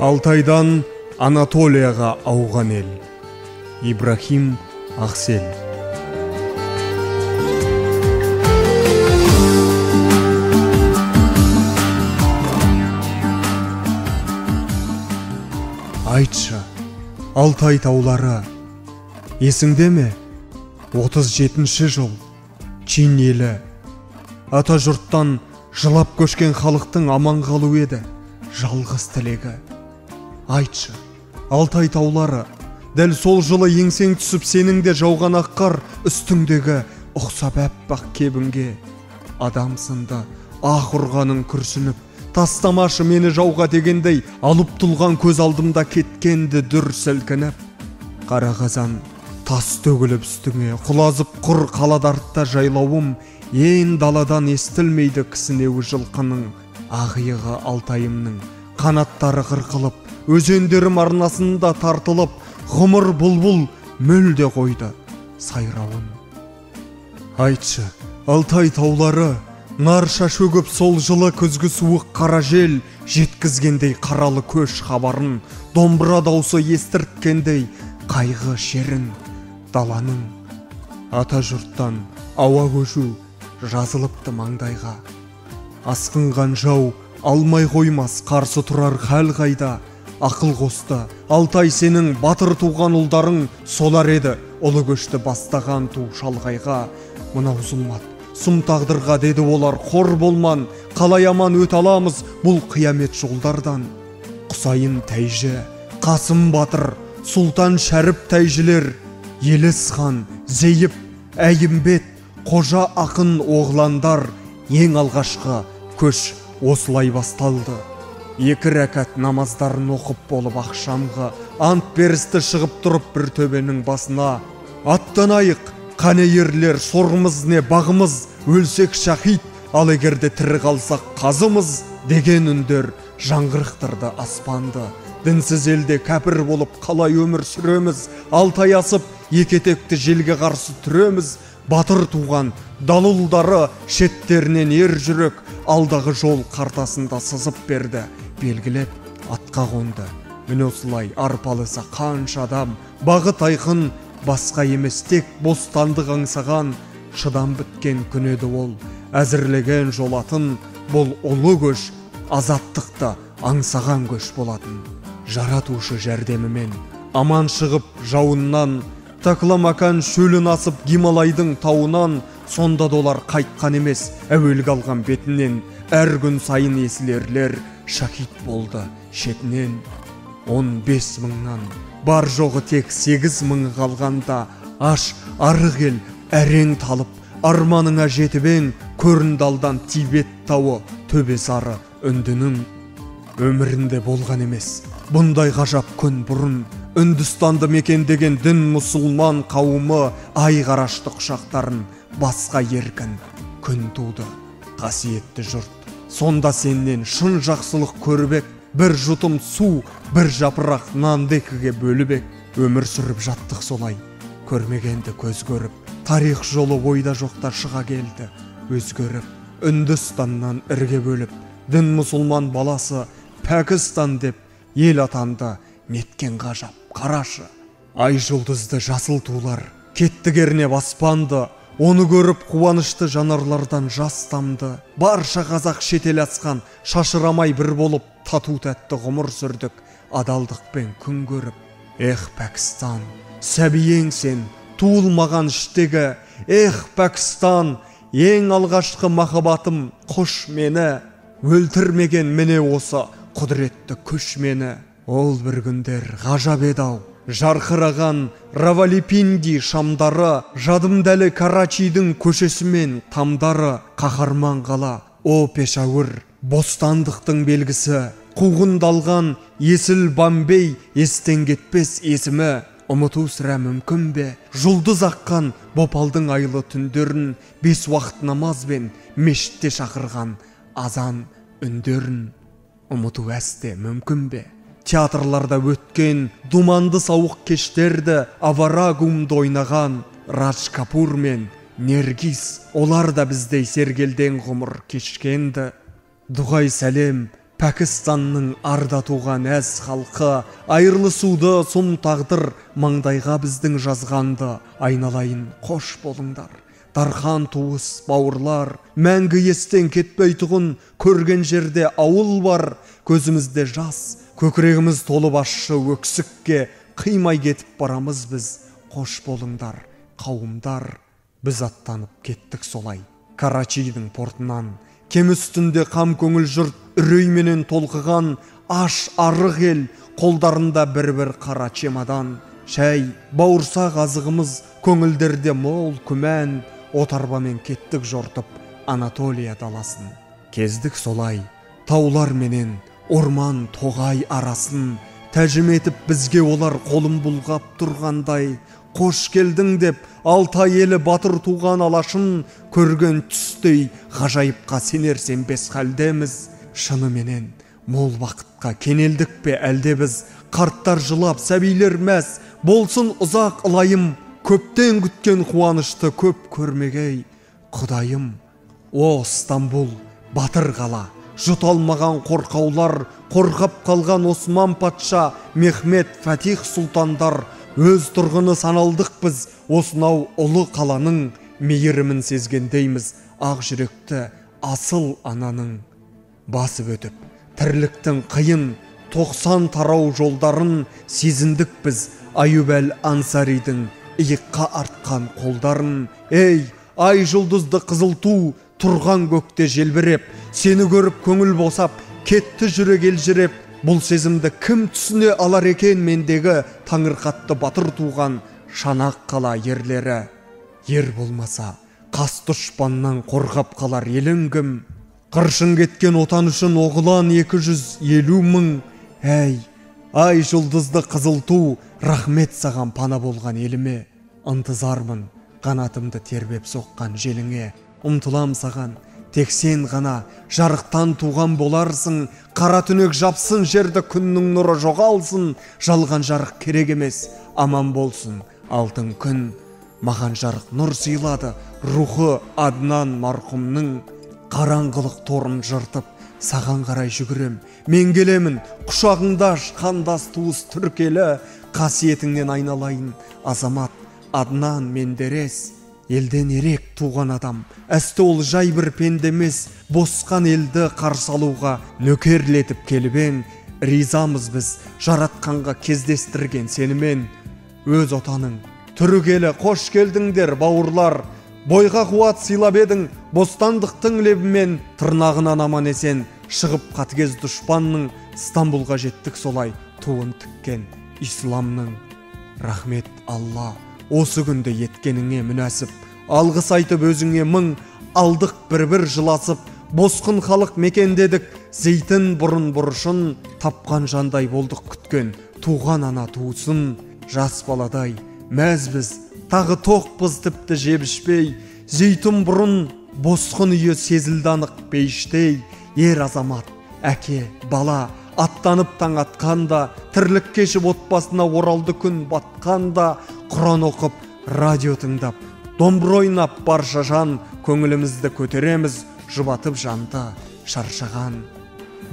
Алтайдан Анатолияға ауған ел. Ибрахим Ақсел. Айтшы, Алтай таулары, есіңде ме? 37-ші жыл, Чин елі. Ата жұрттан жылап көшкен халықтың аман қалу еді, жалғыз тілегі. Айтшы, Алтай таулары, дәл сол жылы еңсең түсіп сенің де жауған аққар үстіңдегі ұқсап әппақ кебінге. Адам сынды ақ ұрғаның күрсініп, тастамашы мені жауға дегендей, алып тұлған көз алдымда кеткенді дүр сілкініп. Қара қазан тас төгіліп үстіңе, құлазып құр қалады артта жайлауым, ең даладан естілмейді кісінеуі жылқының. Ағиығы Алтайымның қанаттары қырқылып, өзендерім арнасында тартылып, ғұмыр бұлбұл мүлде қойды сайрауын. Айтшы, Алтай таулары, нарша шөгіп сол жылы күзгі суық қара жел жеткізгендей қаралы көш хабарын, домбыра даусы естірткендей қайғы шерін даланың. Ата жұрттан ауа көшу жазылыпты маңдайға. Асқынған жау алмай қоймас, қарсы тұрар хәл қайда. Ақыл қосты, Алтай сенің батыр туған ұлдарың солар еді, ұлы көшті бастаған ту шалғайға. Мынау зұлмат, сұм тағдырға деді олар, қор болман, қалай аман өт аламыз бұл қиямет жолдардан. Құсайын Тәйжі, Қасым Батыр, Сұлтан Шәріп Тәйжілер, Еліс хан, Зейіп, Әйімбет, Қожа ақын оғландар, ең алғашқы көш осылай басталды. 2 рәкат намаздарын оқып болып ақшамға ант берісті шығып тұрып бір төбенің басына. Аттанайық, қане ерлер, сорғымыз не бағымыз, өлсек шахид, ал егерде тірі қалсақ қазымыз деген үндер жаңғырықтырды аспанды. Дінсіз елде кәпір болып қалай өмір сүреміз, Алтай асып екетекті желге қарсы түреміз. Батыр туған далулдары шеттерінен ер жүрек алдағы жол қартасында сызып берді, белгілеп атқа қонды. Міне осылай арпалыса қанша адам, бағыт айқын, басқа емес тек бостандық аңсаған, шыдам біткен күн еді ол, әзірлеген жолатын, бұл ұлы көш азаттықты аңсаған көш болатын. Жаратушы жәрдемімен аман шығып жауыннан, Такламакан шөлін асып Гималайдың тауынан, сонда долар қайтқан емес, әуелгі алған бетінен, әр күн сайын есілерлер шахид болды шетінен. 15 мыңнан, бар жоғы тек 8 мың қалғанда, аш арық ел әрең талып, арманыңа жетібен, көріндалдан Тибет тауы төбесары үндінің. Өмірінде болған емес, бұндай ғажап күн бұрын, Үндістанды мекендеген дін мұсылман қауымы ай қарашты құшақтарын басқа еркін күн туды. Қасиетті жұрт, сонда сенен шын жақсылық көрбек, бір жұтым су, бір жапырақ нанды екіге бөлібек. Өмір сүріп жаттық солай, көрмегенді көз көріп, тарих жолы ойда жоқта шыға келді өзгеріп. Үндістаннан ірге бөліп, дін мұсылман баласы Пәкістан деп ел атанды. Неткен ғажап, қарашы. Ай жұлдызды жасыл тулар кетті кернеп аспанды, оны көріп қуанышты жанарлардан жас тамды. Барша қазақ шетел асқан, шашырамай бір болып тату тәтті ғұмыр сүрдік, адалдықпен күн көріп. Ех Пәкістан, сәбиең сен, туылмаған іштегі. Ех Пәкістан, ең алғашқы махаббатым, қош мені, өлтірмеген міне осы құдіретті күш мені. Ол бір күндер ғажап еді-ау, жарқыраған Равалипинди шамдары, жадымдәлі Карачидің көшесімен тамдары, қаһарман қала, о Пешауыр, бостандықтың белгісі, қуғындалған есіл Бомбей, естен кетпес есімі, ұмыту сірә мүмкін бе? Жұлдыз аққан Бопалдың айлы түндерін, 5 уақыт намазбен мешітте шақырған азан үндерін, ұмыту әсте мүмкін бе? Театрларда өткен думанды сауық кештерді авара гумды ойнаған Радж Капур мен Нергис, олар да біздей сергелден ғұмыр кешкенді. Дұғай сәлем Пәкістанның арда туған әз халқы, айырылысуды сұм тағдыр маңдайға біздің жазғанды. Айналайын қош болыңдар, дархан туыс бауырлар, мәңгі естен кетпей тұғын, көрген жерде ауыл бар. Көзімізде жас, көкірегіміз толып ащы өксікке, қимай кетіп барамыз біз. Қош болыңдар, қауымдар. Біз аттанып кеттік солай, Карачидің портынан. Кем үстінде қам көңіл жұрт үрейменен толқыған, аш арық ел, қолдарында бір-бір қара чемадан. Шәй, бауырсақ азығымыз, көңілдерде мол күмән. Отарбамен кеттік жортып Анатолия даласын. Кездік солай, таулар менен орман тоғай арасын. Тәжім етіп бізге олар қолын бұлғап тұрғандай. Қош келдің деп Алтай елі батыр туған алашын көрген түстей ғажайыпқа сенер сенбес халдеміз. Шыныменен мол бақытқа кенелдік пе әлде біз? Қарттар жылап, сәбилер мәз, болсын ұзақ ылайым. Көптен күткен қуанышты көп көрмегей Құдайым. О Стамбул, батыр қала, жұт алмаған қорқаулар, қорқап қалған Осман патша, Мехмет, Фатих сұлтандар. Өз тұрғыны саналдық біз, осынау ұлы қаланың. Мейірімін сезгендейміз ақ жүректі асыл ананың. Басып өтіп, тірліктің қиын 90 тарау жолдарын сезіндік біз Аюбәл Ансаридің иыққа артқан қолдарын. Ей, ай жұлдызды қызыл ту, тұрған көкте желбіреп, сені көріп көңіл босап, кетті жүрек елжіреп. Бұл сезімді кім түсіне алар екен мендегі таңырқатты батыр туған шанақ қала ерлері. Ер болмаса, қас дұшпаннан қорғап қалар елің кім? Қыршын кеткен отан үшін оғылан 250 мың. Әй, ай жұлдызды қызыл ту, рахмет саған пана болған еліме. Ынтызармын қанатымды тербеп соққан желіңе. Ұмтылам саған, тек сен ғана жарықтан туған боларсың. Қара түнек жапсын жерді, күннің нұры жоғалсын. Жалған жарық керек емес, аман болсын алтын күн. Маған жарық нұр сыйлады, рухы Аднан марқұмның. Қараңғылық торын жыртып, саған қарай жүгірем. Мен келемін, құшағыңда қандас туыс түркелі. Қасиетіңнен айналайын, азамат Аднан Мендерес. Елден ерек туған адам, әсті ол жай бір пендемес. Босқан елді қарсы алуға нөкерлетіп келібен. Ризамыз біз жаратқанға кездестірген сенімен. Өз отаның түргелі қош келдіңдер бауырлар. Бойға қуат сыйлап едің бостандықтың лебімен. Тырнағынан аман есен шығып қатыгез дұшпанның. Стамбулға жеттік солай туын тіккен исламның. Рахмет Алла, осы күнді еткеніңе мүнәсіп. Алғыс айтып өзіңе мың, алдық бір-бір жыласып. Босқын халық мекендедік, зейтін бұрын бұрышын. Тапқан жандай болдық күткен туған ана туысын. Жас баладай мәз біз, тағы тоқпыз тіпті жебішпей. Зейтін бұрын босқын үйі сезілді анық пейіштей. Ер азамат, әке, бала аттанып таң атқанда, тірлік кешіп отбасына оралды күн батқанда. Құран оқып, радио тыңдап, домбыра ойнап барша жан. Көңілімізді көтереміз, жұбатып жанды шаршаған.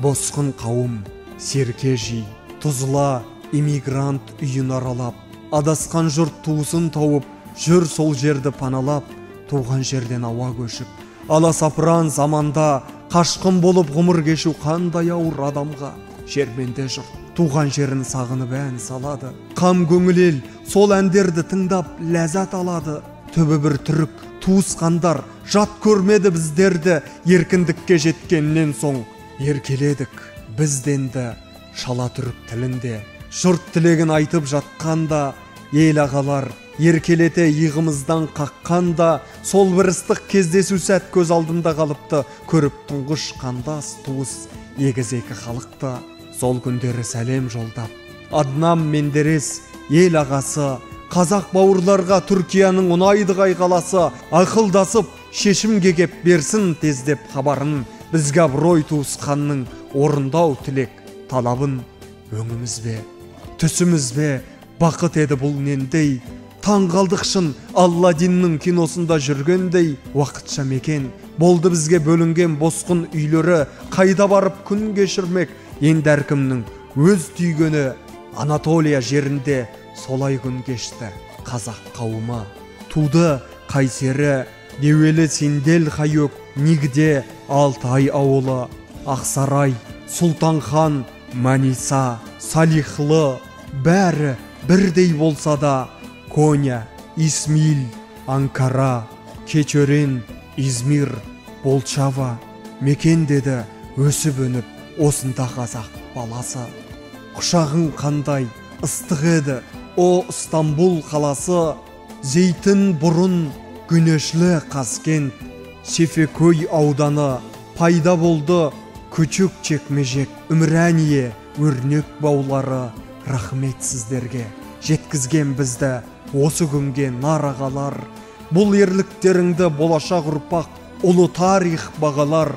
Босқын қауым серке жи, тұзыла иммигрант үйін аралап. Адасқан жұрт туысын тауып, жүр сол жерді паналап. Туған жерден ауа көшіп, аласапыран заманда қашқын болып ғұмыр кешу қандай ауыр адамға. Жерменде жұрт туған жерін сағынып ән салады. Қам көңіл ел сол әндерді тыңдап ләззат алады. Түбі бір түрік туысқандар жат көрмеді біздерді. Еркіндікке жеткеннен соң еркеледік бізденді. Шала түрік тілінде жұрт тілегін айтып жатқанда, ел ағалар еркелете иығымыздан қаққанда. Сол бір ыстық кездесу сәт көз алдымда қалыпты. Көріп тұңғыш қандас туыс егіз екі халықты. Сол күндері сәлем жолдап Аднан Мендерес ел ағасы, қазақ бауырларға Түркияның ұнайды қайғаласы. Ақылдасып шешімге кеп берсін тездеп хабарын. Бізге абырой туысқанның орындау тілек талабын. Өңіміз бе, түсіміз бе, бақыт еді бұл нендей. Таң қалдық шын Алладиннің киносында жүргендей. Уақытша мекен Болды бізге бөлінген босқын үйлері, қайда барып күн кешірмек? Енді әркімнің өз түйгені. Анатолия жерінде солай күн кешті қазақ қауымы. Туды Қайсері, Деуелі Сендел Қайөк, Нигде Алтай ауылы, Ақсарай, Сұлтанхан, Маниса, Салихлы, бәрі бірдей болса да, Коня, Исмил, Анкара, Кечөрен, Измир, Болчава мекен деді өсіп өніп осында қазақ баласы. Құшағың қандай ыстық еді, о Стамбул қаласы, Зейтін бұрын Күнешлі Қазкент, Шефекөй ауданы, пайда болды Күчік Чекмежек, Үмірәние, өрнек баулары. Рахмет сіздерге, жеткізген бізді осы күнге нарағалар. Бұл ерліктеріңді болашақ ұрпақ ұлы тарих бағалар.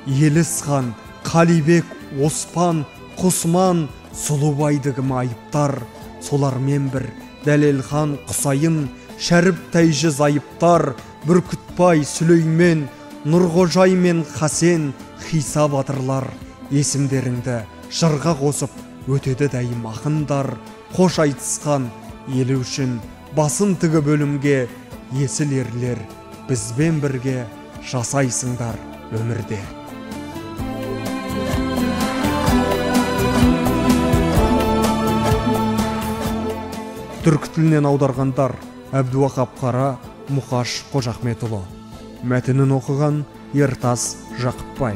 Елісхан, Қалибек, Оспан, Құсман, Сұлубайдығым айыптар. Солармен бір Дәлелхан, Құсайын, Шәріп Тәйжі зайыптар. Бүркітбай, Сүлеймен, Нұрғожай мен Хасен, Хиса батырлар. Есімдеріңді жырға қосып өтеді дәйім ақындар. Қош айтысқан елі үшін басын тігі бөлімге есіл ерлер бізбен бірге жасайсыңдар өмірде. Түркі тілінен аударғандар Әбдуақап Қара, Мұқаш Қожахметұлы. Мәтінін оқыған Ертас Жақыпбай.